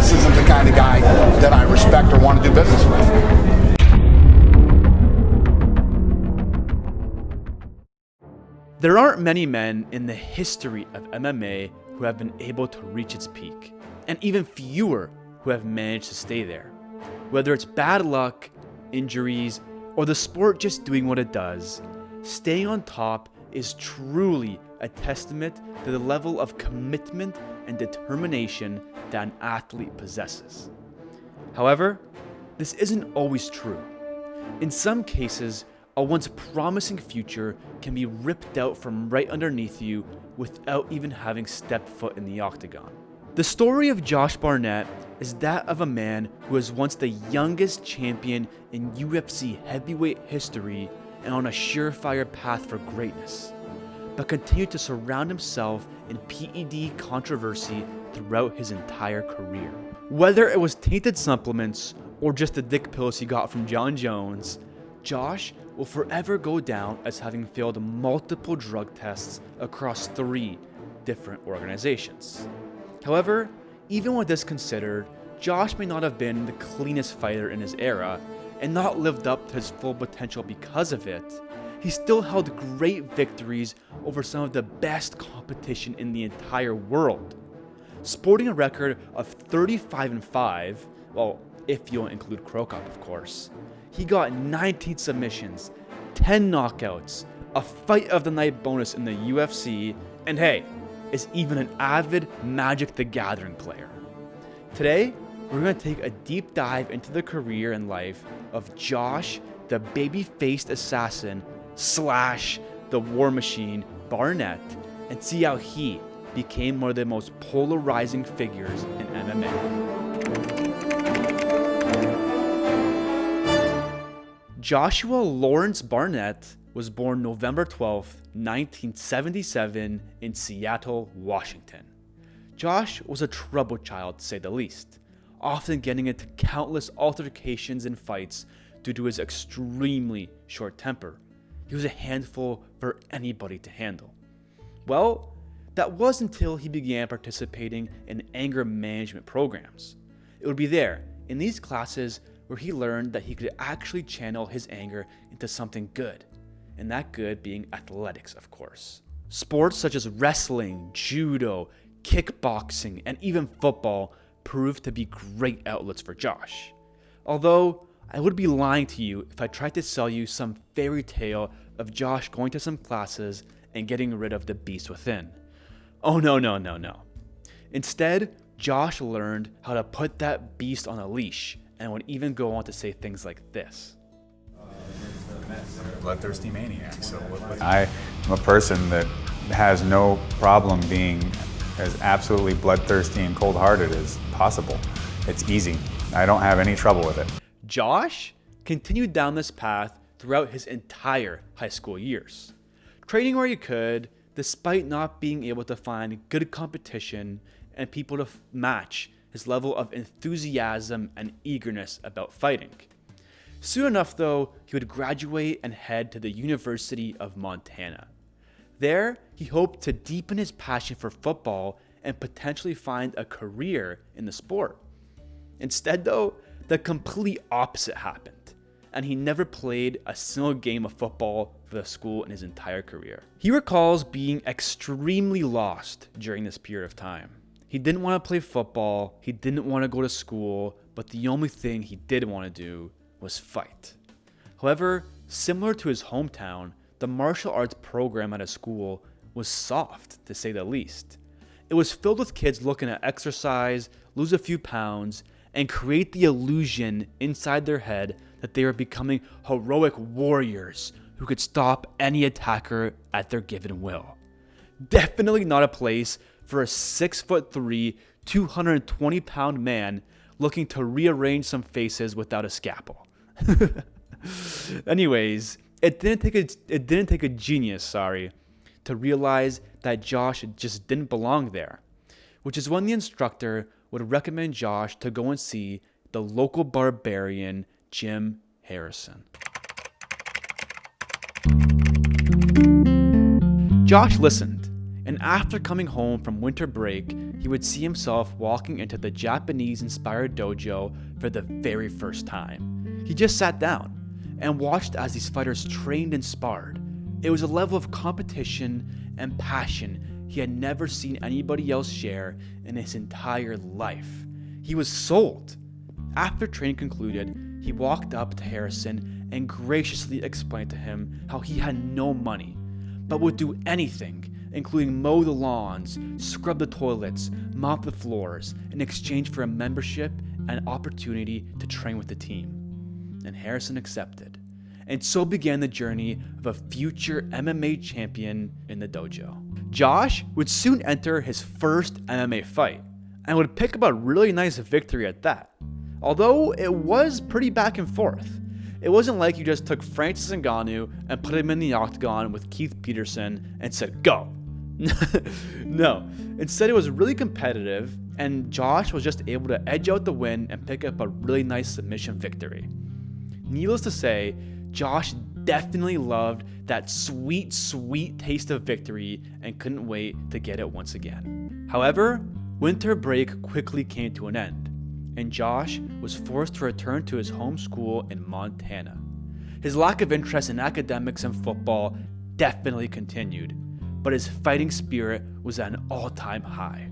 this isn't the kind of guy that I respect or want to do business with. There aren't many men in the history of MMA who have been able to reach its peak, and even fewer who have managed to stay there. Whether it's bad luck, injuries, or the sport just doing what it does, staying on top is truly a testament to the level of commitment and determination that an athlete possesses. However, this isn't always true. In some cases, a once promising future can be ripped out from right underneath you without even having stepped foot in the octagon. The story of Josh Barnett is that of a man who was once the youngest champion in UFC heavyweight history and on a surefire path for greatness, but continued to surround himself in PED controversy throughout his entire career. Whether it was tainted supplements or just the dick pills he got from John Jones, Josh will forever go down as having failed multiple drug tests across 3 different organizations. However, even with this considered, Josh may not have been the cleanest fighter in his era and not lived up to his full potential because of it. He still held great victories over some of the best competition in the entire world. Sporting a record of 35-5, well, if you don't include Cro Cop, of course, he got 19 submissions, 10 knockouts, a fight of the night bonus in the UFC, and hey, is even an avid Magic the Gathering player. Today, we're going to take a deep dive into the career and life of Josh, the baby-faced assassin / the war machine Barnett, and see how he became one of the most polarizing figures in MMA. Joshua Lawrence Barnett was born November 12, 1977 in Seattle, Washington. Josh was a troubled child, to say the least, often getting into countless altercations and fights due to his extremely short temper. He was a handful for anybody to handle. Well, that was until he began participating in anger management programs. It would be there, in these classes, where he learned that he could actually channel his anger into something good, and that good being athletics, of course. Sports such as wrestling, judo, kickboxing, and even football proved to be great outlets for Josh. Although, I would be lying to you if I tried to sell you some fairy tale of Josh going to some classes and getting rid of the beast within. Oh no. Instead, Josh learned how to put that beast on a leash, and would even go on to say things like this. Bloodthirsty maniac. So I'm a person that has no problem being as absolutely bloodthirsty and cold-hearted as possible. It's easy. I don't have any trouble with it. Josh continued down this path throughout his entire high school years, training where he could, despite not being able to find good competition and people to match his level of enthusiasm and eagerness about fighting. Soon enough, though, he would graduate and head to the University of Montana. There, he hoped to deepen his passion for football and potentially find a career in the sport. Instead, though, the complete opposite happened, and he never played a single game of football for the school in his entire career. He recalls being extremely lost during this period of time. He didn't want to play football, he didn't want to go to school, but the only thing he did want to do was fight. However, similar to his hometown, the martial arts program at his school was soft, to say the least. It was filled with kids looking to exercise, lose a few pounds, and create the illusion inside their head that they were becoming heroic warriors who could stop any attacker at their given will. Definitely not a place for a 6'3", 220-pound man looking to rearrange some faces without a scalpel. Anyways, it didn't take a genius, to realize that Josh just didn't belong there, which is when the instructor would recommend Josh to go and see the local barbarian Jim Harrison. Josh listened, and after coming home from winter break, he would see himself walking into the Japanese-inspired dojo for the very first time. He just sat down and watched as these fighters trained and sparred. It was a level of competition and passion he had never seen anybody else share in his entire life. He was sold. After training concluded, he walked up to Harrison and graciously explained to him how he had no money, but would do anything, including mow the lawns, scrub the toilets, mop the floors, in exchange for a membership and opportunity to train with the team. And Harrison accepted. And so began the journey of a future MMA champion in the dojo. Josh would soon enter his first MMA fight, and would pick up a really nice victory at that. Although it was pretty back and forth. It wasn't like you just took Francis Ngannou and put him in the octagon with Keith Peterson and said, go. No, instead it was really competitive, and Josh was just able to edge out the win and pick up a really nice submission victory. Needless to say, Josh definitely loved that sweet, sweet taste of victory and couldn't wait to get it once again. However, winter break quickly came to an end, and Josh was forced to return to his home school in Montana. His lack of interest in academics and football definitely continued, but his fighting spirit was at an all-time high.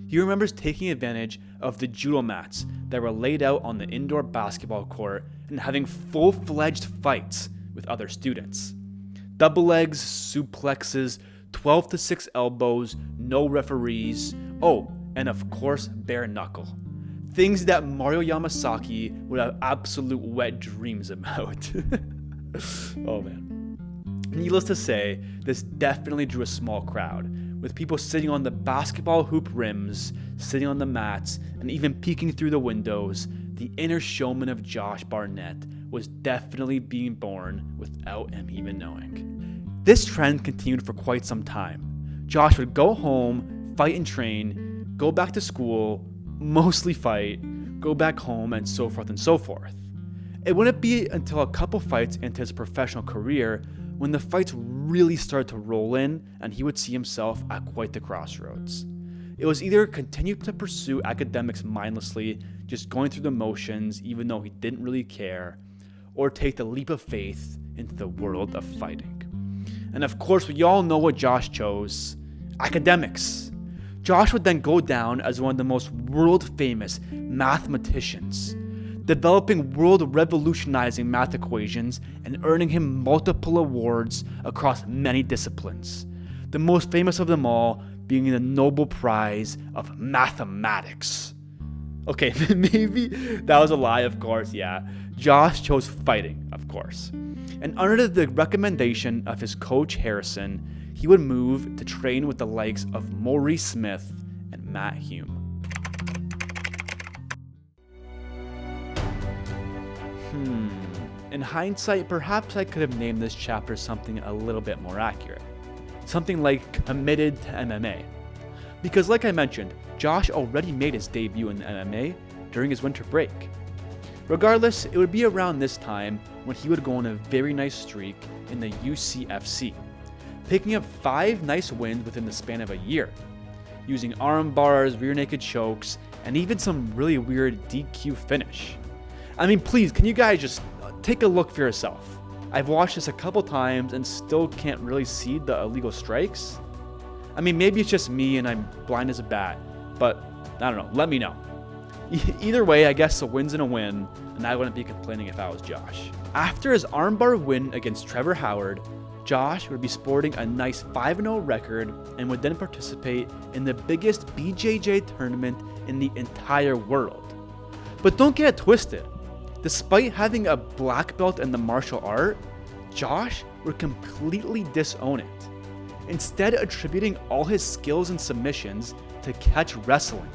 He remembers taking advantage of the judo mats that were laid out on the indoor basketball court and having full-fledged fights with other students. Double legs, suplexes, 12-6 elbows, no referees, oh, and of course, bare knuckle. Things that Mario Yamasaki would have absolute wet dreams about. Oh man. Needless to say, this definitely drew a small crowd, with people sitting on the basketball hoop rims, sitting on the mats, and even peeking through the windows. The inner showman of Josh Barnett was definitely being born without him even knowing. This trend continued for quite some time. Josh would go home, fight and train, go back to school, mostly fight, go back home, and so forth and so forth. It wouldn't be until a couple fights into his professional career when the fights really started to roll in and he would see himself at quite the crossroads. It was either continue to pursue academics mindlessly, just going through the motions even though he didn't really care, or take the leap of faith into the world of fighting. And of course, we all know what Josh chose: academics. Josh would then go down as one of the most world-famous mathematicians, developing world-revolutionizing math equations and earning him multiple awards across many disciplines, the most famous of them all being the Nobel Prize of Mathematics. Okay, maybe that was a lie, of course, yeah. Josh chose fighting, of course. And under the recommendation of his coach Harrison, he would move to train with the likes of Maurice Smith and Matt Hume. In hindsight, perhaps I could have named this chapter something a little bit more accurate. Something like Committed to MMA. Because like I mentioned, Josh already made his debut in MMA during his winter break. Regardless, it would be around this time when he would go on a very nice streak in the UCFC, picking up 5 nice wins within the span of a year, using arm bars, rear naked chokes, and even some really weird DQ finish. I mean, please, can you guys just take a look for yourself? I've watched this a couple times and still can't really see the illegal strikes. I mean, maybe it's just me and I'm blind as a bat, but I don't know, let me know. Either way, I guess a win's a win, and I wouldn't be complaining if I was Josh. After his armbar win against Trevor Howard, Josh would be sporting a nice 5-0 record and would then participate in the biggest BJJ tournament in the entire world. But don't get it twisted. Despite having a black belt in the martial art, Josh would completely disown it, instead attributing all his skills and submissions to catch wrestling,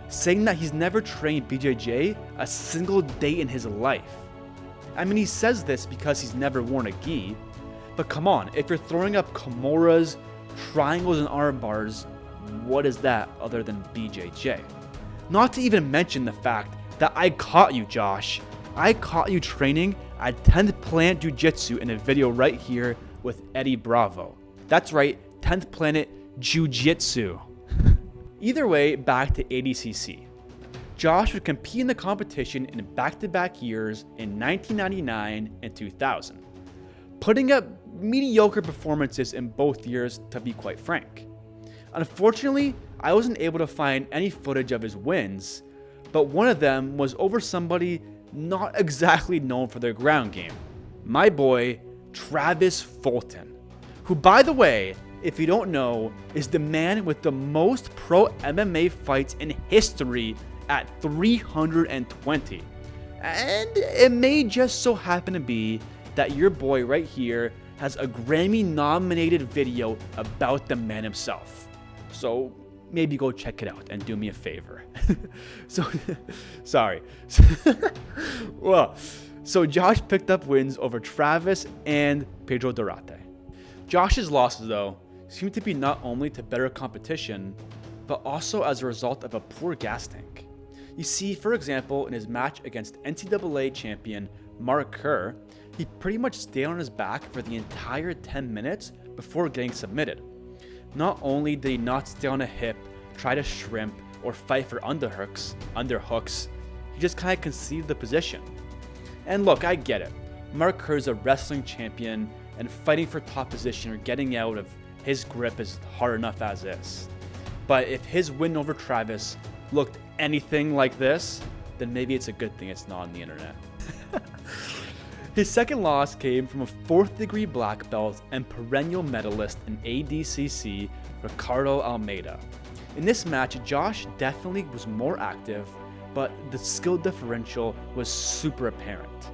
saying that he's never trained BJJ a single day in his life. I mean, he says this because he's never worn a gi, but come on, if you're throwing up kimuras, triangles, and arm bars, what is that other than BJJ? Not to even mention the fact that I caught you, Josh. I caught you training at 10th Planet Jiu-Jitsu in a video right here with Eddie Bravo. That's right, 10th Planet Jiu-Jitsu. Either way, back to ADCC. Josh would compete in the competition in back-to-back years in 1999 and 2000, putting up mediocre performances in both years, to be quite frank. Unfortunately, I wasn't able to find any footage of his wins, but one of them was over somebody not exactly known for their ground game. My boy, Travis Fulton, who, by the way, if you don't know, is the man with the most pro MMA fights in history at 320. And it may just so happen to be that your boy right here has a Grammy-nominated video about the man himself. So maybe go check it out and do me a favor. Sorry. So Josh picked up wins over Travis and Pedro Durate. Josh's losses, though, seem to be not only to better competition, but also as a result of a poor gas tank. You see, for example, in his match against NCAA champion Mark Kerr, he pretty much stayed on his back for the entire 10 minutes before getting submitted. Not only did he not stay on a hip, try to shrimp, or fight for underhooks, he just kind of conceded the position. And look, I get it. Mark Kerr is a wrestling champion, and fighting for top position or getting out of his grip is hard enough as is. But if his win over Travis looked anything like this, then maybe it's a good thing it's not on the internet. His second loss came from a 4th degree black belt and perennial medalist in ADCC, Ricardo Almeida. In this match, Josh definitely was more active, but the skill differential was super apparent.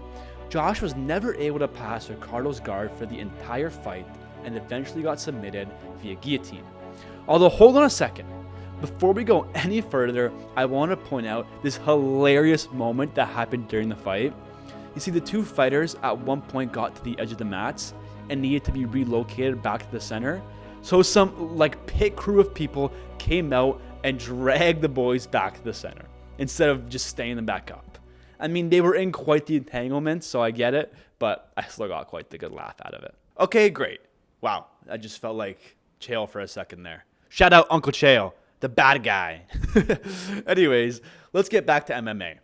Josh was never able to pass Ricardo's guard for the entire fight and eventually got submitted via guillotine. Although, hold on a second. Before we go any further, I want to point out this hilarious moment that happened during the fight. You see, the two fighters at one point got to the edge of the mats and needed to be relocated back to the center. So some pit crew of people came out and dragged the boys back to the center instead of just staying them back up. I mean, they were in quite the entanglement, so I get it, but I still got quite the good laugh out of it. Okay, great. Wow, I just felt like Chael for a second there. Shout out Uncle Chael, the bad guy. Anyways, let's get back to MMA.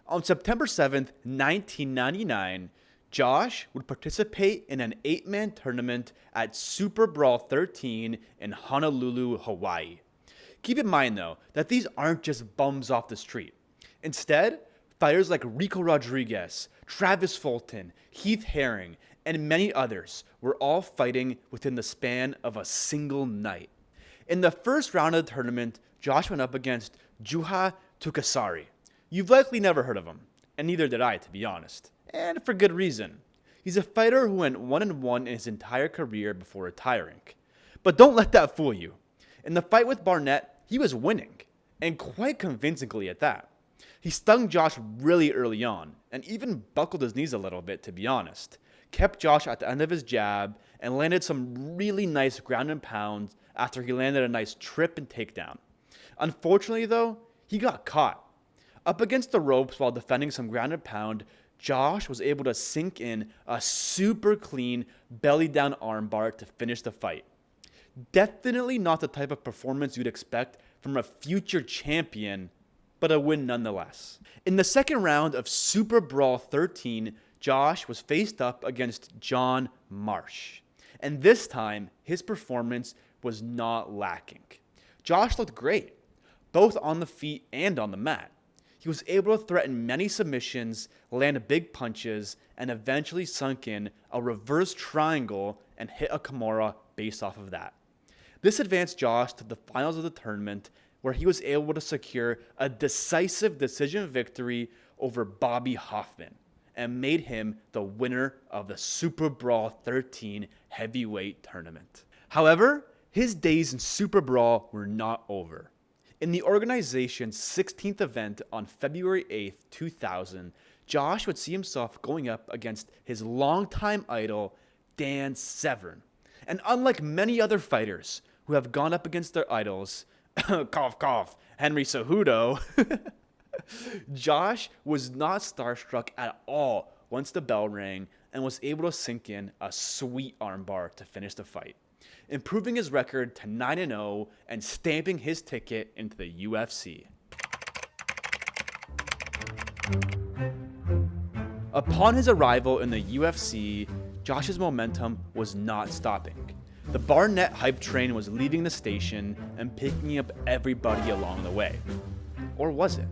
On September 7th, 1999, Josh would participate in an 8-man tournament at Super Brawl 13 in Honolulu, Hawaii. Keep in mind, though, that these aren't just bums off the street. Instead, fighters like Rico Rodriguez, Travis Fulton, Heath Herring, and many others were all fighting within the span of a single night. In the first round of the tournament, Josh went up against Juha Tukasari. You've likely never heard of him, and neither did I, to be honest. And for good reason. He's a fighter who went 1-1 in his entire career before retiring. But don't let that fool you. In the fight with Barnett, he was winning, and quite convincingly at that. He stung Josh really early on, and even buckled his knees a little bit, to be honest. Kept Josh at the end of his jab, and landed some really nice ground and pound after he landed a nice trip and takedown. Unfortunately, though, he got caught. Up against the ropes while defending some ground and pound, Josh was able to sink in a super clean belly down armbar to finish the fight. Definitely not the type of performance you'd expect from a future champion, but a win nonetheless. In the second round of Super Brawl 13, Josh was faced up against John Marsh. And this time, his performance was not lacking. Josh looked great, both on the feet and on the mat. He was able to threaten many submissions, land big punches, and eventually sunk in a reverse triangle and hit a Kimura based off of that. This advanced Josh to the finals of the tournament, where he was able to secure a decisive decision victory over Bobby Hoffman and made him the winner of the Super Brawl 13 heavyweight tournament. However, his days in Super Brawl were not over. In the organization's 16th event on February 8th, 2000, Josh would see himself going up against his longtime idol, Dan Severn. And unlike many other fighters who have gone up against their idols, cough, cough, Henry Cejudo, Josh was not starstruck at all once the bell rang and was able to sink in a sweet armbar to finish the fight. improving his record to 9-0 and stamping his ticket into the UFC. Upon his arrival in the UFC, Josh's momentum was not stopping. The Barnett hype train was leaving the station and picking up everybody along the way. Or was it?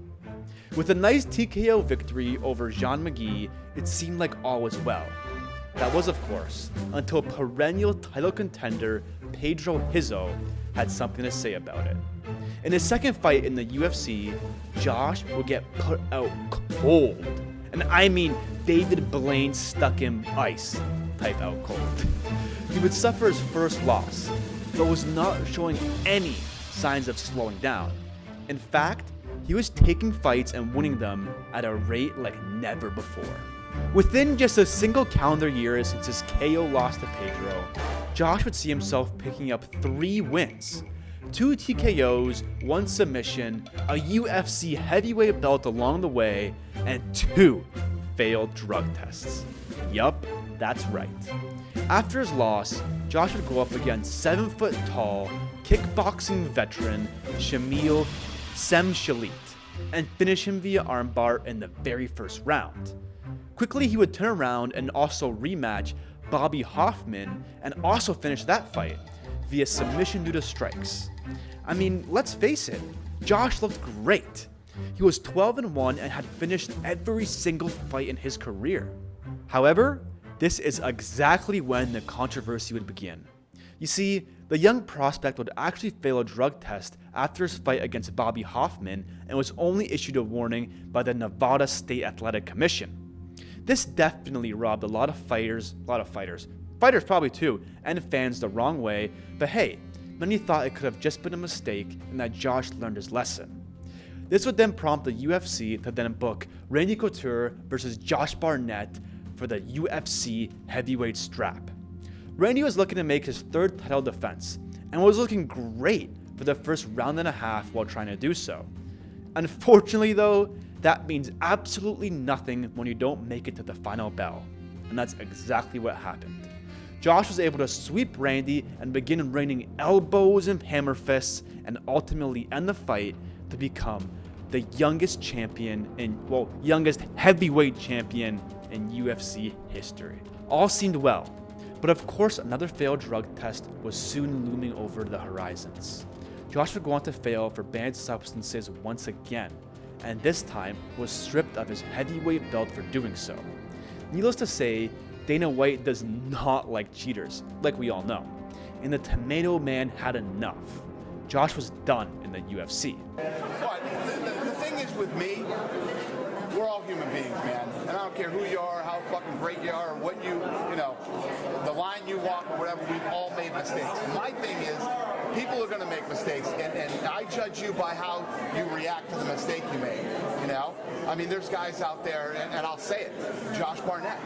With a nice TKO victory over Jean McGee, it seemed like all was well. That was, of course, until perennial title contender Pedro Hizzo had something to say about it. In his second fight in the UFC, Josh would get put out cold. And I mean David Blaine stuck in ice type out cold. He would suffer his first loss, but was not showing any signs of slowing down. In fact, he was taking fights and winning them at a rate like never before. Within just a single calendar year since his KO loss to Pedro, Josh would see himself picking up 3 wins, 2 TKOs, 1 submission, a UFC heavyweight belt along the way, and 2 failed drug tests. Yup, that's right. After his loss, Josh would go up against 7-foot-tall kickboxing veteran Shamil Semshalit and finish him via armbar in the very first round. Quickly, he would turn around and also rematch Bobby Hoffman and also finish that fight via submission due to strikes. I mean, let's face it, Josh looked great. He was 12-1 and had finished every single fight in his career. However, this is exactly when the controversy would begin. You see, the young prospect would actually fail a drug test after his fight against Bobby Hoffman and was only issued a warning by the Nevada State Athletic Commission. This definitely rubbed a lot of fighters probably too, and fans the wrong way, but hey, many thought it could have just been a mistake and that Josh learned his lesson. This would then prompt the UFC to then book Randy Couture versus Josh Barnett for the UFC heavyweight strap. Randy was looking to make his 3rd title defense and was looking great for the first round and a half while trying to do so. Unfortunately though, that means absolutely nothing when you don't make it to the final bell, and that's exactly what happened. Josh was able to sweep Randy and begin raining elbows and hammer fists and ultimately end the fight to become the youngest youngest heavyweight champion in UFC history. All seemed well, but of course another failed drug test was soon looming over the horizons. Josh would go on to fail for banned substances once again, and this time was stripped of his heavyweight belt for doing so. Needless to say, Dana White does not like cheaters, like we all know, and the Tomato Man had enough. Josh was done in the UFC. But the thing is with me, we're all human beings, man. And I don't care who you are, how fucking great you are, or what you know, the line you walk or whatever, we've all made mistakes. My thing is, people are going to make mistakes, and I judge you by how you react to the mistake you made, you know? I mean, there's guys out there, and I'll say it, Josh Barnett.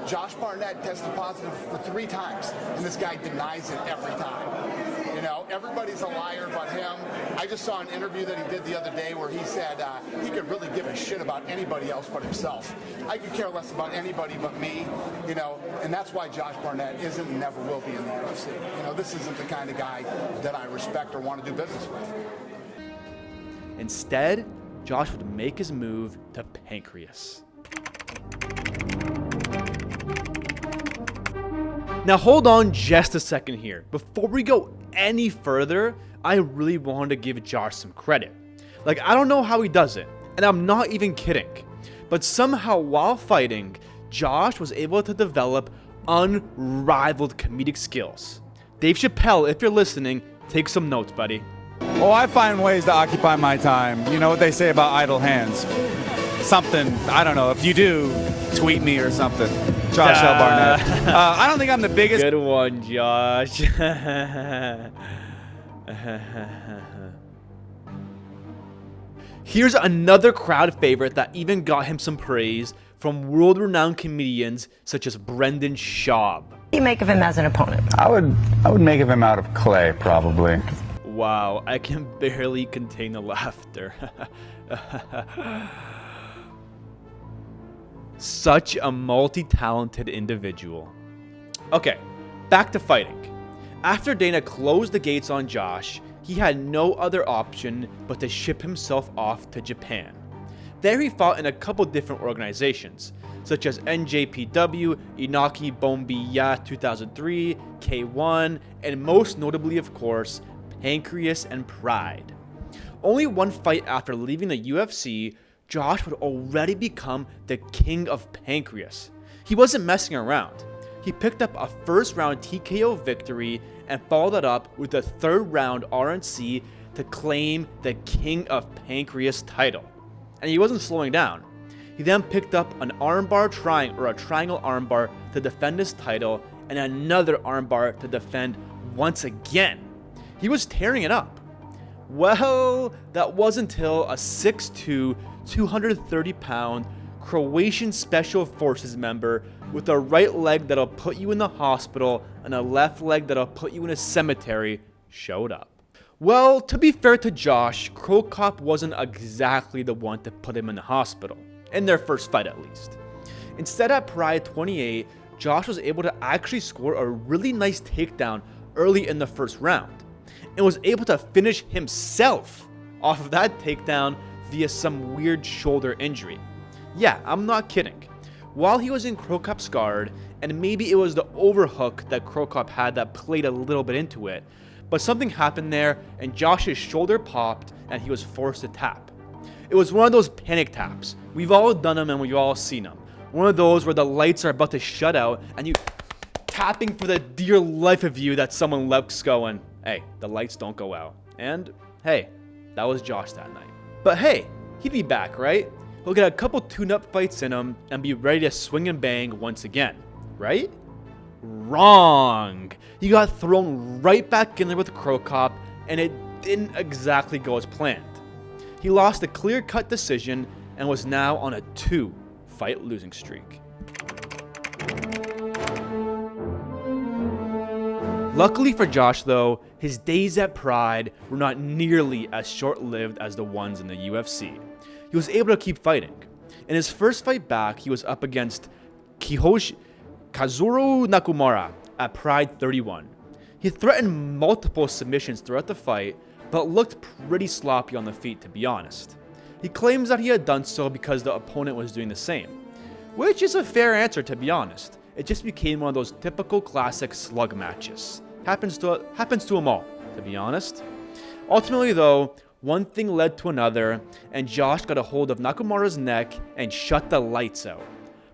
Josh Barnett tested positive for 3 times, and this guy denies it every time. You know, everybody's a liar but him. I just saw an interview that he did the other day where he said he could really give a shit about anybody else but himself. I could care less about anybody but me, you know, and that's why Josh Barnett isn't and never will be in the UFC. You know, this isn't the kind of guy that I respect or want to do business with. Instead, Josh would make his move to Pancrase. Now hold on just a second here. Before we go any further, I really wanted to give Josh some credit. Like, I don't know how he does it, and I'm not even kidding. But somehow while fighting, Josh was able to develop unrivaled comedic skills. Dave Chappelle, if you're listening, take some notes, buddy. Well, I find ways to occupy my time. You know what they say about idle hands. Something, I don't know. If you do, tweet me or something. Josh L. Barnett. I don't think I'm the biggest. Good one, Josh. Here's another crowd favorite that even got him some praise from world-renowned comedians such as Brendan Schaub. What do you make of him as an opponent? I would make of him out of clay, probably. Wow, I can barely contain the laughter. Such a multi-talented individual. Okay, back to fighting. After Dana closed the gates on Josh, he had no other option but to ship himself off to Japan. There he fought in a couple different organizations, such as NJPW, Inaki Bombiya 2003, K1, and most notably, of course, Pancrase and Pride. Only one fight after leaving the UFC, Josh would already become the king of Pancrase. He wasn't messing around. He picked up a first-round TKO victory and followed it up with a third-round RNC to claim the King of Pancrase title. And he wasn't slowing down. He then picked up an armbar a triangle armbar to defend his title, and another armbar to defend once again. He was tearing it up. Well, that wasn't until a 6'2", 230-pound Croatian Special Forces member with a right leg that'll put you in the hospital and a left leg that'll put you in a cemetery showed up. Well, to be fair to Josh, Cro Cop wasn't exactly the one to put him in the hospital, in their first fight at least. Instead, at Pride 28, Josh was able to actually score a really nice takedown early in the first round, and was able to finish himself off of that takedown via some weird shoulder injury. Yeah, I'm not kidding. While he was in Cro Cop's guard, and maybe it was the overhook that Cro Cop had that played a little bit into it, but something happened there and Josh's shoulder popped and he was forced to tap. It was one of those panic taps. We've all done them and we've all seen them. One of those where the lights are about to shut out and you tapping for the dear life of you that someone lets go and, hey, the lights don't go out. And hey, that was Josh that night. But hey, he'd be back, right? He'll get a couple tune-up fights in him and be ready to swing and bang once again, right? Wrong. He got thrown right back in there with Cro Cop, and it didn't exactly go as planned. He lost a clear-cut decision and was now on a 2-fight losing streak. Luckily for Josh though, his days at Pride were not nearly as short-lived as the ones in the UFC. He was able to keep fighting. In his first fight back, he was up against Kazuro Nakamura at Pride 31. He threatened multiple submissions throughout the fight, but looked pretty sloppy on the feet, to be honest. He claims that he had done so because the opponent was doing the same, which is a fair answer, to be honest. It just became one of those typical classic slug matches. Happens to them all, to be honest. Ultimately though, one thing led to another, and Josh got a hold of Nakamura's neck and shut the lights out,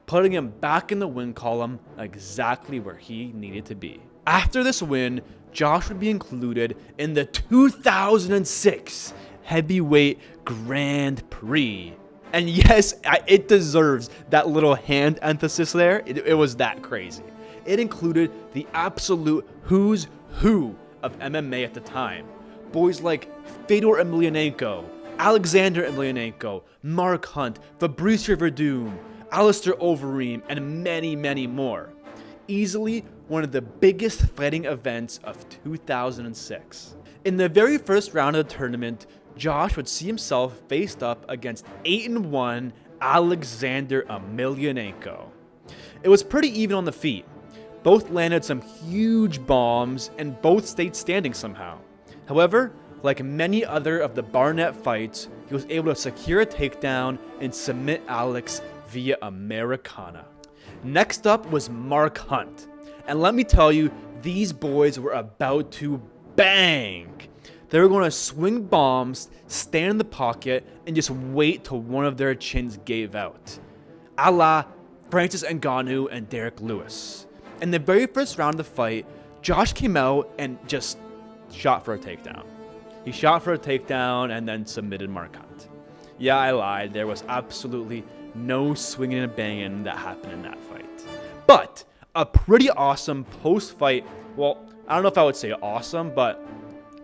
putting him back in the win column exactly where he needed to be. After this win, Josh would be included in the 2006 Heavyweight Grand Prix. And yes, it deserves that little hand emphasis there. It was that crazy. It included the absolute who's who of MMA at the time. Boys like Fedor Emelianenko, Alexander Emelianenko, Mark Hunt, Fabricio Verdum, Alistair Overeem, and many, many more. Easily one of the biggest fighting events of 2006. In the very first round of the tournament, Josh would see himself faced up against 8-1 Alexander Emelianenko. It was pretty even on the feet. Both landed some huge bombs and both stayed standing somehow. However, like many other of the Barnett fights, he was able to secure a takedown and submit Alex via Americana. Next up was Mark Hunt. And let me tell you, these boys were about to bang. They were going to swing bombs, stand in the pocket, and just wait till one of their chins gave out. A la Francis Ngannou and Derek Lewis. In the very first round of the fight, Josh came out and just shot for a takedown. He shot for a takedown and then submitted Mark Hunt. Yeah, I lied. There was absolutely no swinging and banging that happened in that fight. But a pretty awesome post-fight, well, I don't know if I would say awesome, but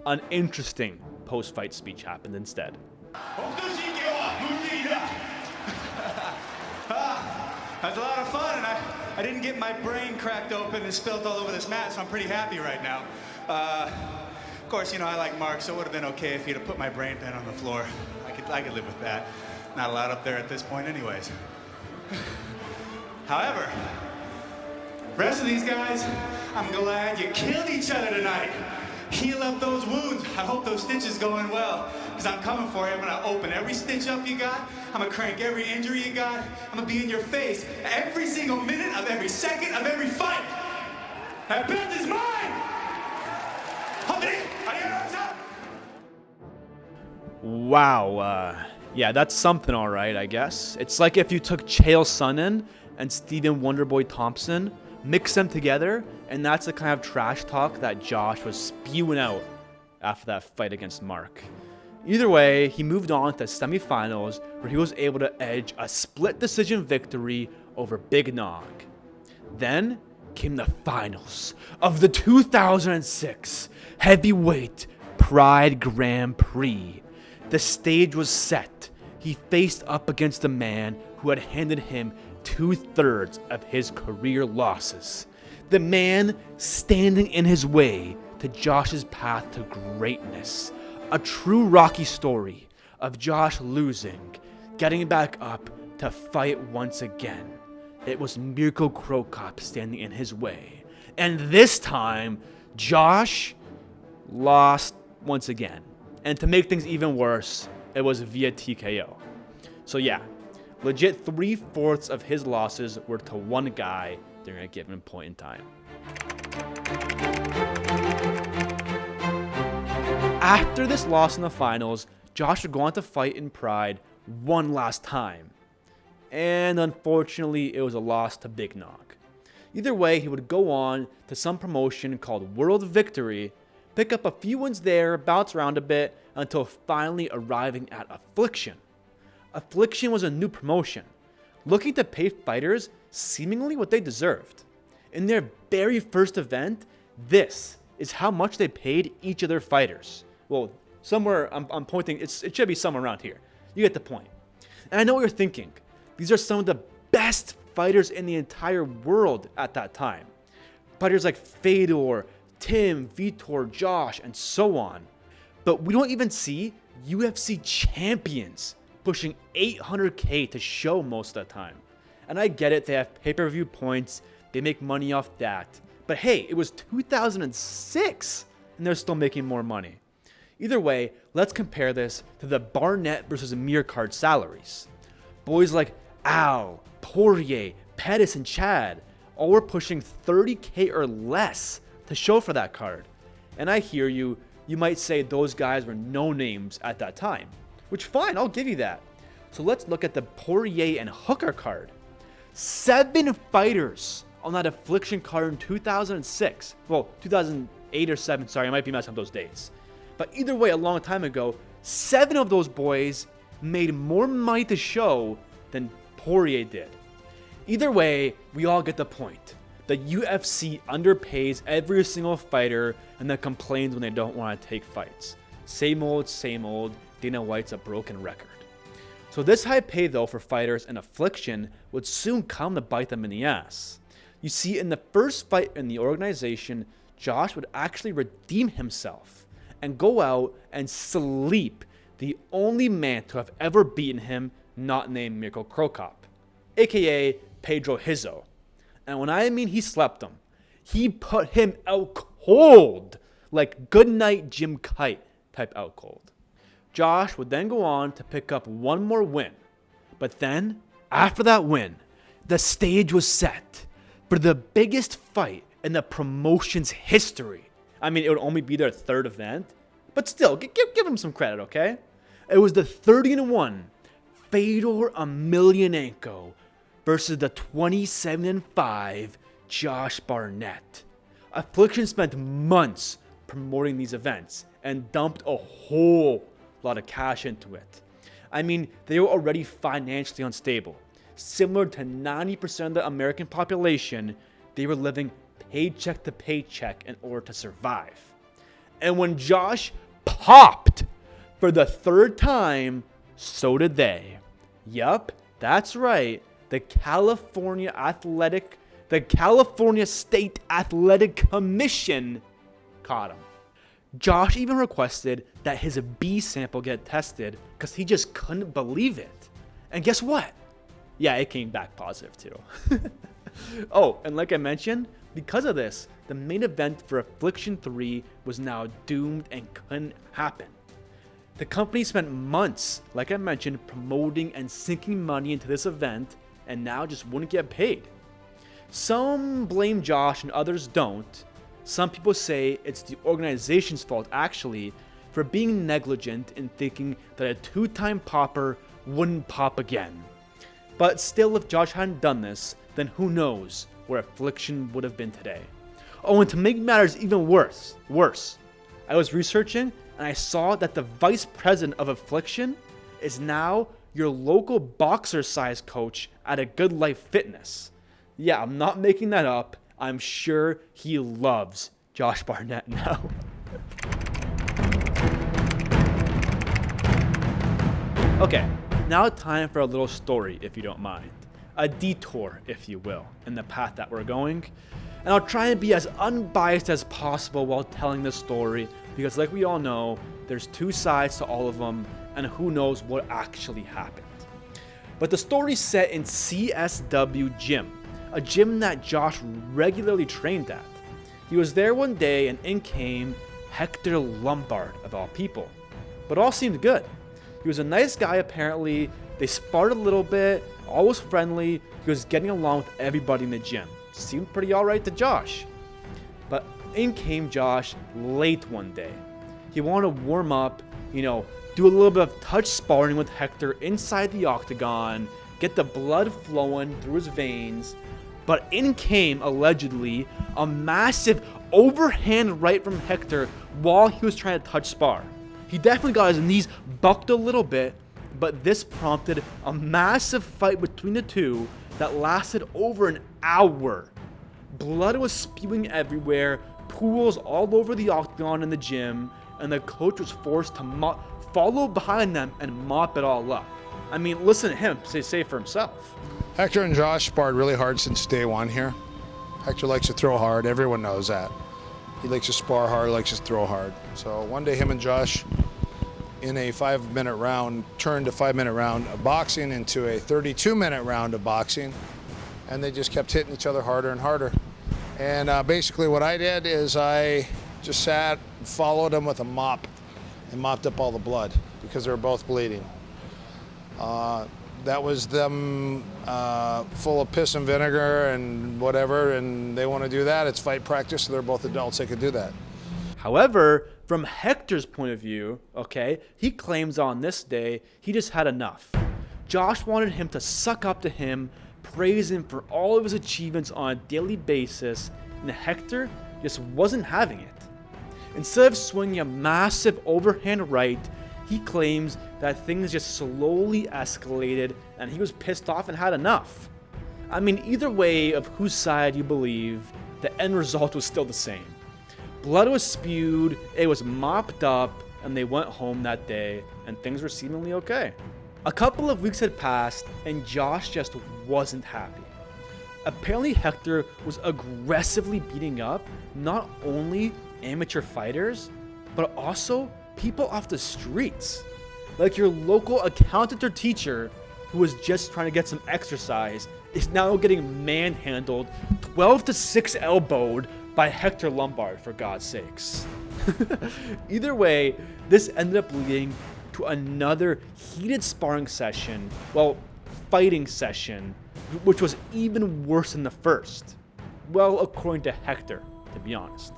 an interesting post-fight speech happened instead. That was a lot of fun, and I didn't get my brain cracked open and spilled all over this mat, so I'm pretty happy right now. Of course, you know, I like Mark, so it would have been okay if he'd have put my brain pen on the floor. I could live with that. Not allowed up there at this point anyways. However, Rest of these guys, I'm glad you killed each other tonight. Heal up those wounds. I hope those stitches going well, because I'm coming for you. I'm gonna open every stitch up you got. I'm gonna crank every injury you got. I'm gonna be in your face every single minute of every second of every fight. That belt is mine! Wow, yeah, that's something alright, I guess. It's like if you took Chael Sonnen and Stephen Wonderboy Thompson, mix them together, and that's the kind of trash talk that Josh was spewing out after that fight against Mark. Either way, he moved on to semifinals, where he was able to edge a split decision victory over Big Nog. Then came the finals of the 2006 Heavyweight Pride Grand Prix. The stage was set. He faced up against a man who had handed him 2/3 of his career losses. The man standing in his way to Josh's path to greatness. A true Rocky story of Josh losing, getting back up to fight once again. It was Mirko Cro Cop standing in his way. And this time, Josh lost once again. And to make things even worse, it was via TKO. So yeah, legit 3/4 of his losses were to one guy during a given point in time. After this loss in the finals, Josh would go on to fight in Pride one last time. And unfortunately, it was a loss to Big Nog. Either way, he would go on to some promotion called World Victory, pick up a few wins there, bounce around a bit, until finally arriving at Affliction. Affliction was a new promotion, looking to pay fighters seemingly what they deserved. In their very first event, this is how much they paid each of their fighters. Well, somewhere, I'm pointing, it should be somewhere around here. You get the point. And I know what you're thinking. These are some of the best fighters in the entire world at that time. Fighters like Fedor, Tim, Vitor, Josh, and so on. But we don't even see UFC champions pushing 800K to show most of the time. And I get it, they have pay-per-view points, they make money off that. But hey, it was 2006, and they're still making more money. Either way, let's compare this to the Barnett versus Amir card salaries. Boys like Al, Porier, Pettis, and Chad all were pushing 30K or less to show for that card. And I hear you, you might say those guys were no names at that time. Which fine, I'll give you that. So let's look at the Porier and Hooker card. 7 fighters on that Affliction card in 2006. Well, 2008 or 7, sorry, I might be messing up those dates. But either way, a long time ago, 7 of those boys made more money to show than Porier did. Either way, we all get the point. The UFC underpays every single fighter and then complains when they don't want to take fights. Same old, Dana White's a broken record. So this high pay though for fighters in Affliction would soon come to bite them in the ass. You see, in the first fight in the organization, Josh would actually redeem himself and go out and sleep the only man to have ever beaten him, not named Mirko Cro Cop, aka Pedro Hizzo. And when I mean he slept him, he put him out cold, like goodnight Jim Kite type out cold. Josh would then go on to pick up one more win. But then, after that win, the stage was set for the biggest fight in the promotion's history. I mean, it would only be their 3rd event, but still, give him some credit, okay? It was the 30-1 Fedor Emelianenko versus the 27-5 Josh Barnett. Affliction spent months promoting these events and dumped a whole lot of cash into it. I mean, they were already financially unstable. Similar to 90% of the American population, they were living paycheck to paycheck in order to survive. And when Josh popped for the 3rd time, so did they. Yup, that's right. The California State Athletic Commission caught him. Josh even requested that his B sample get tested because he just couldn't believe it. And guess what? Yeah, it came back positive too. Oh, and like I mentioned, because of this, the main event for Affliction 3 was now doomed and couldn't happen. The company spent months, like I mentioned, promoting and sinking money into this event, and now just wouldn't get paid. Some blame Josh and others don't. Some people say it's the organization's fault actually for being negligent in thinking that a 2-time popper wouldn't pop again. But still, if Josh hadn't done this, then who knows where Affliction would have been today. Oh, and to make matters even worse, I was researching and I saw that the vice president of Affliction is now your local boxer size coach at a Good Life Fitness. Yeah, I'm not making that up. I'm sure he loves Josh Barnett now. Okay, now time for a little story, if you don't mind. A detour, if you will, in the path that we're going. And I'll try and be as unbiased as possible while telling the story, because like we all know, there's 2 sides to all of them, and who knows what actually happened. But the story's set in CSW Gym, a gym that Josh regularly trained at. He was there one day and in came Hector Lombard, of all people. But all seemed good. He was a nice guy apparently, they sparred a little bit, all was friendly, he was getting along with everybody in the gym. Seemed pretty alright to Josh. But in came Josh late one day. He wanted to warm up, do a little bit of touch sparring with Hector inside the octagon, get the blood flowing through his veins. But in came, allegedly, a massive overhand right from Hector while he was trying to touch spar. He definitely got his knees bucked a little bit, but this prompted a massive fight between the two that lasted over an hour. Blood was spewing everywhere, pools all over the octagon in the gym, and the coach was forced to follow behind them and mop it all up. I mean, listen to him say for himself. Hector and Josh sparred really hard since day one here. Hector likes to throw hard, everyone knows that. He likes to spar hard, likes to throw hard. So one day him and Josh, in a 5-minute round, turned a 5-minute round of boxing into a 32-minute round of boxing, and they just kept hitting each other harder and harder. And basically what I did is I just sat and followed them with a mop and mopped up all the blood because they were both bleeding. That was them full of piss and vinegar and whatever, and they want to do that. It's fight practice, so they're both adults, they could do that. However, from Hector's point of view, he claims on this day he just had enough. Josh wanted him to suck up to him, praise him for all of his achievements on a daily basis, and Hector just wasn't having it. Instead of swinging a massive overhand right, he claims that things just slowly escalated and he was pissed off and had enough. I mean, either way of whose side you believe, the end result was still the same. Blood was spewed, it was mopped up, and they went home that day, and things were seemingly okay. A couple of weeks had passed, and Josh just wasn't happy. Apparently Hector was aggressively beating up not only amateur fighters, but also people off the streets. Like your local accountant or teacher who was just trying to get some exercise is now getting manhandled, 12 to 6 elbowed by Hector Lombard, for God's sakes. Either way, this ended up leading to another heated sparring session, fighting session, which was even worse than the first. Well, according to Hector, to be honest.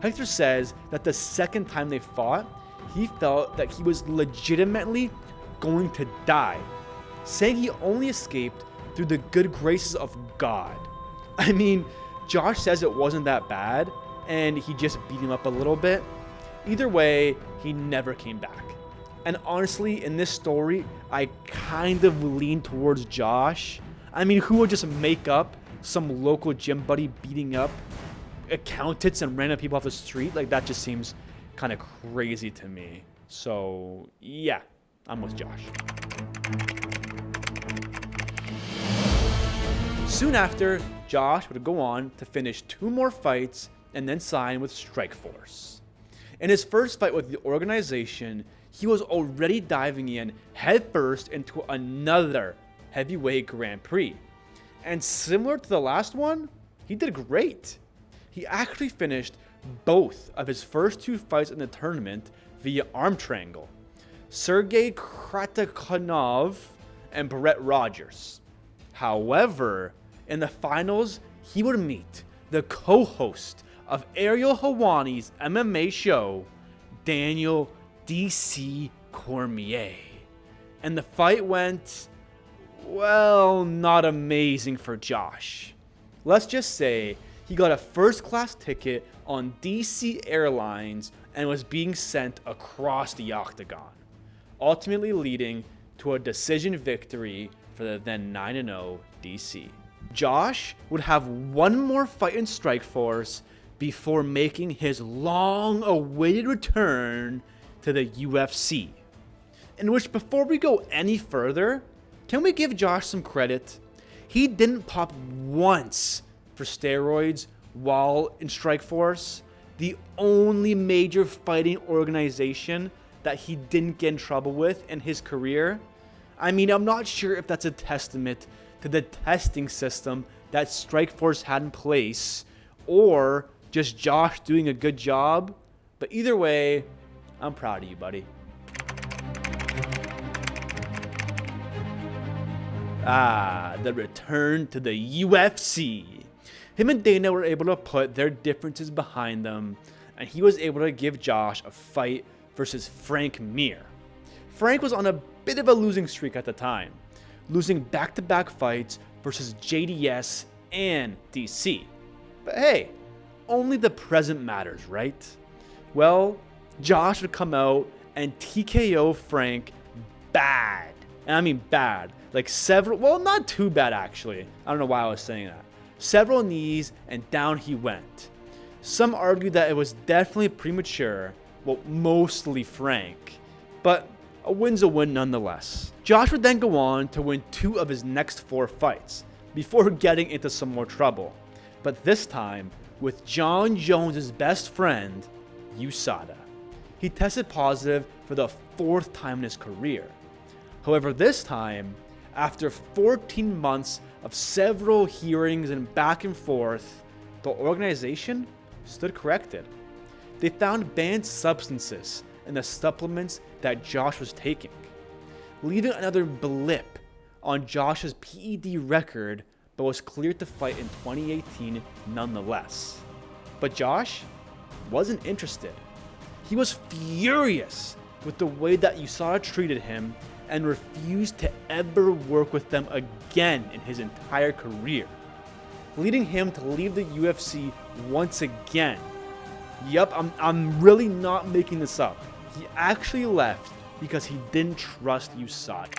Hector says that the second time they fought, he felt that he was legitimately going to die, saying he only escaped through the good graces of God. I mean, Josh says it wasn't that bad, and he just beat him up a little bit. Either way, he never came back. And honestly, in this story, I kind of lean towards Josh. I mean, who would just make up some local gym buddy beating up accountants and random people off the street? Like, that just seems kind of crazy to me. So, yeah, I'm with Josh. Soon after, Josh would go on to finish 2 more fights and then sign with Strikeforce. In his first fight with the organization, he was already diving in headfirst into another heavyweight Grand Prix. And similar to the last one, he did great. He actually finished both of his first 2 fights in the tournament via arm triangle. Sergey Kratakhanov and Brett Rogers. However, in the finals, he would meet the co-host of Ariel Helwani's MMA show, Daniel D.C. Cormier. And the fight went, well, not amazing for Josh. Let's just say he got a first-class ticket on DC Airlines and was being sent across the octagon, ultimately leading to a decision victory for the then 9-0 DC. Josh would have one more fight in Strikeforce before making his long-awaited return to the UFC. In which, before we go any further, can we give Josh some credit? He didn't pop once for steroids while in Strikeforce, the only major fighting organization that he didn't get in trouble with in his career. I mean, I'm not sure if that's a testament to the testing system that Strikeforce had in place, or just Josh doing a good job. But either way, I'm proud of you, buddy. The return to the UFC. Him and Dana were able to put their differences behind them, and he was able to give Josh a fight versus Frank Mir. Frank was on a bit of a losing streak at the time, losing back-to-back fights versus JDS and DC. But hey, only the present matters, right? Well, Josh would come out and TKO Frank bad. And I mean bad. Like several, well, not too bad actually. I don't know why I was saying that. Several knees and down he went. Some argue that it was definitely premature, well, mostly Frank, but a win's a win nonetheless. Josh would then go on to win 2 of his next 4 fights before getting into some more trouble, but this time with John Jones' best friend, USADA. He tested positive for the 4th time in his career. However, this time, after 14 months of several hearings and back and forth, the organization stood corrected. They found banned substances in the supplements that Josh was taking, leaving another blip on Josh's PED record, but was cleared to fight in 2018 nonetheless. But Josh wasn't interested. He was furious with the way that USADA treated him and refused to ever work with them again in his entire career, leading him to leave the UFC once again. Yup, I'm really not making this up. He actually left because he didn't trust USADA.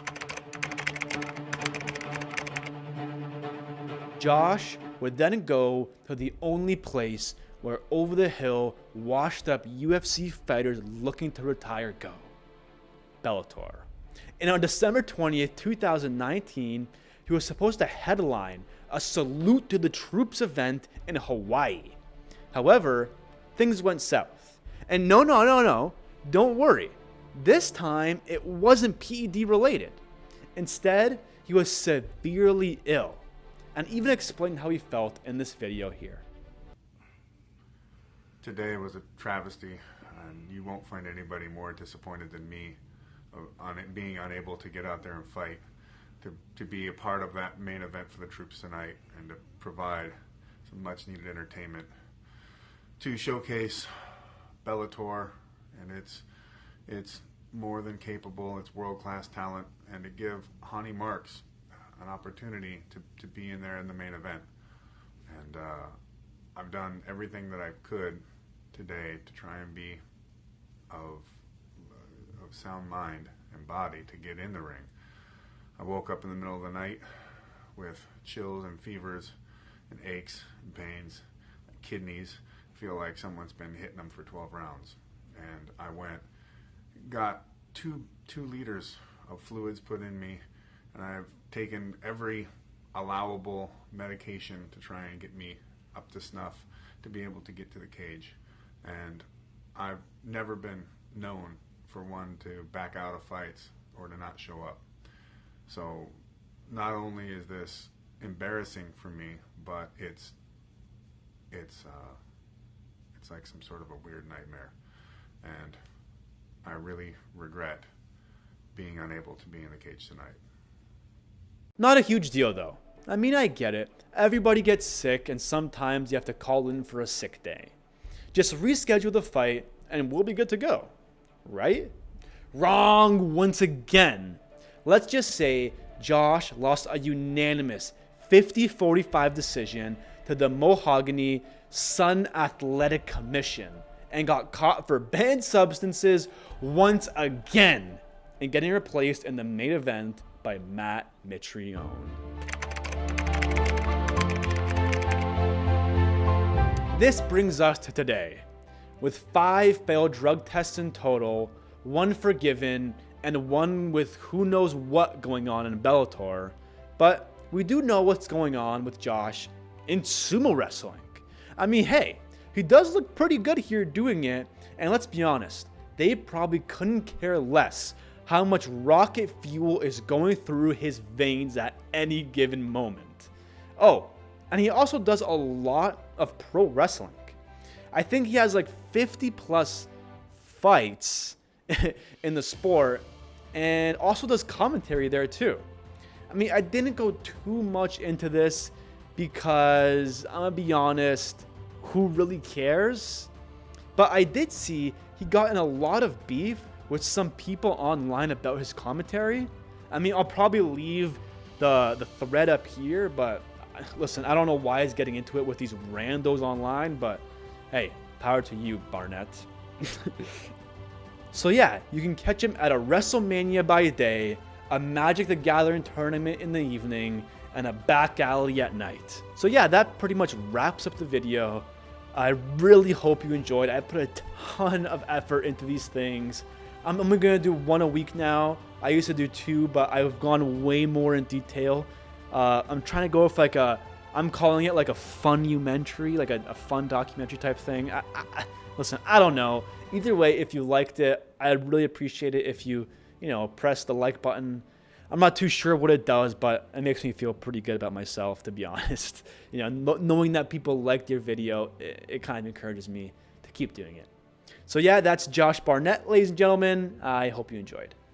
Josh would then go to the only place where over the hill, washed up UFC fighters looking to retire go, Bellator. And on December 20th, 2019, he was supposed to headline a Salute to the Troops event in Hawaii. However, things went south. And no, don't worry. This time, it wasn't PED related. Instead, he was severely ill, and even explained how he felt in this video here. Today was a travesty, and you won't find anybody more disappointed than me on it being unable to get out there and fight, to be a part of that main event for the troops tonight, and to provide some much needed entertainment to showcase Bellator and it's more than capable, it's world-class talent, and to give Hani Marks an opportunity to be in there in the main event. And I've done everything that I could today to try and be of sound mind and body to get in the ring. I woke up in the middle of the night with chills and fevers and aches and pains, kidneys, feel like someone's been hitting them for 12 rounds. And I got two liters of fluids put in me, and I've taken every allowable medication to try and get me up to snuff to be able to get to the cage. And I've never been known for one to back out of fights or to not show up. So not only is this embarrassing for me, but it's like some sort of a weird nightmare, and I really regret being unable to be in the cage tonight. Not a huge deal though. I mean, I get it. Everybody gets sick and sometimes you have to call in for a sick day. Just reschedule the fight and we'll be good to go, right? Wrong once again. Let's just say Josh lost a unanimous 50-45 decision to the Mahogany Sun Athletic Commission and got caught for banned substances once again and getting replaced in the main event by Matt Mitrione. This brings us to today, with 5 failed drug tests in total, 1 forgiven, and 1 with who knows what going on in Bellator. But we do know what's going on with Josh in sumo wrestling. I mean, hey, he does look pretty good here doing it, and let's be honest, they probably couldn't care less how much rocket fuel is going through his veins at any given moment. Oh, and he also does a lot of pro wrestling. I think he has like 50 plus fights in the sport and also does commentary there too. I mean, I didn't go too much into this because I'm gonna be honest, who really cares? But I did see he got in a lot of beef with some people online about his commentary. I mean, I'll probably leave the thread up here, but listen, I don't know why he's getting into it with these randos online, but hey, power to you, Barnett. So yeah, you can catch him at a WrestleMania by day, a Magic the Gathering tournament in the evening, and a back alley at night. So yeah, that pretty much wraps up the video. I really hope you enjoyed. I put a ton of effort into these things. I'm gonna do 1 a week now. I used to do 2, but I've gone way more in detail. I'm trying to go with like I'm calling it like a fun-umentary, like a fun documentary type thing. Listen, I don't know. Either way, if you liked it, I'd really appreciate it if you press the like button. I'm not too sure what it does, but it makes me feel pretty good about myself, to be honest. Knowing that people liked your video, it kind of encourages me to keep doing it. So yeah, that's Josh Barnett, ladies and gentlemen. I hope you enjoyed.